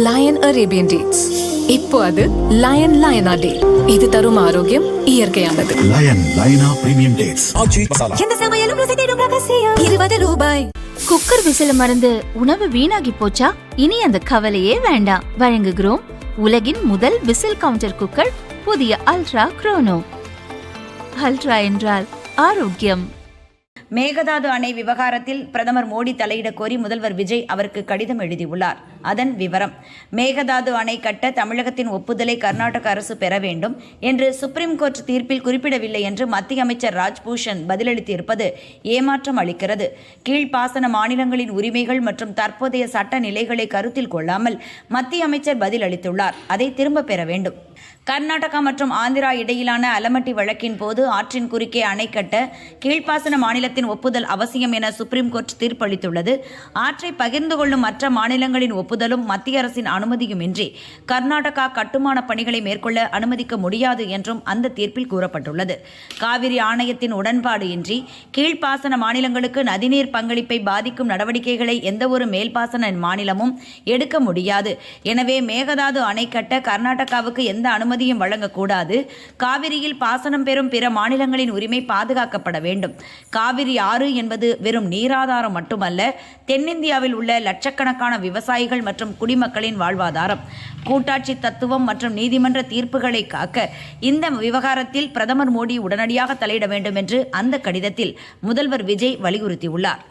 Line Arabian dates. இப்போ அது line லயனா டே. இது தரும் ஆரோக்கியம் இயற்கையானது. லயன் லயனா பிரீமியம் டேட்ஸ். எந்த சமையலும் ருசி தேடும் ரகசியம். 20 ரூபாய். குக்கர் விசில மறந்து உணவு வீணாகி போச்சா? இனி அந்த கவலையே வேண்டாம். வழங்குகிறோம் உலகின் முதல் விசில் கவுண்டர் குக்கர், புதிய அல்ட்ரா குரோனோ. அல்ட்ரா என்றால் ஆரோக்கியம். மேகதாது அணை விவகாரத்தில் பிரதமர் மோடி தலையிட கோரி முதல்வர் விஜய் அவருக்கு கடிதம் எழுதியுள்ளார். அதன் விவரம்: மேகதாது அணை கட்ட தமிழகத்தின் ஒப்புதலை கர்நாடக அரசு பெற வேண்டும் என்று சுப்ரீம் கோர்ட் தீர்ப்பில் குறிப்பிடவில்லை என்று மத்திய அமைச்சர் ராஜ்பூஷன் பதிலளித்திருப்பது ஏமாற்றம் அளிக்கிறது. கீழ்ப்பாசன மாநிலங்களின் உரிமைகள் மற்றும் தற்போதைய சட்ட நிலைகளை கருத்தில் கொள்ளாமல் மத்திய அமைச்சர் பதிலளித்துள்ளார். அதை திரும்ப பெற வேண்டும். கர்நாடகா மற்றும் ஆந்திரா இடையிலான அலமட்டி வழக்கின் போது ஆற்றின் குறுக்கே அணை கட்ட கீழ்ப்பாசன மாநிலத்தின் ஒப்புதல் அவசியம் என சுப்ரீம் கோர்ட் தீர்ப்பளித்துள்ளது. ஆற்றை பகிர்ந்து கொள்ளும் மற்ற மாநிலங்களின் ஒப்புதலும் மத்திய அரசின் அனுமதியுமின்றி கர்நாடகா கட்டுமான பணிகளை மேற்கொள்ள அனுமதிக்க முடியாது என்றும் அந்த தீர்ப்பில் கூறப்பட்டுள்ளது. காவிரி ஆணையத்தின் உடன்பாடு இன்றி கீழ்ப்பாசன மாநிலங்களுக்கு நதிநீர் பங்களிப்பை பாதிக்கும் நடவடிக்கைகளை எந்தவொரு மேல்பாசன மாநிலமும் எடுக்க முடியாது. எனவே மேகதாது அணை கட்ட கர்நாடகாவுக்கு எந்த அனுமதியும் வழங்கக்கூடாது. காவிரியில் பாசனம் பெறும் பிற மாநிலங்களின் உரிமை பாதுகாக்கப்பட வேண்டும். காவிரி ஆறு என்பது வெறும் நீராதாரம் மட்டுமல்ல, தென்னிந்தியாவில் உள்ள லட்சக்கணக்கான விவசாயிகள் மற்றும் குடிமக்களின் வாழ்வாதாரம். கூட்டாட்சி தத்துவம் மற்றும் நீதிமன்ற தீர்ப்புகளை காக்க இந்த விவகாரத்தில் பிரதமர் மோடி உடனடியாக தலையிட வேண்டும் என்று அந்த கடிதத்தில் முதல்வர் விஜய் வலியுறுத்தியுள்ளார்.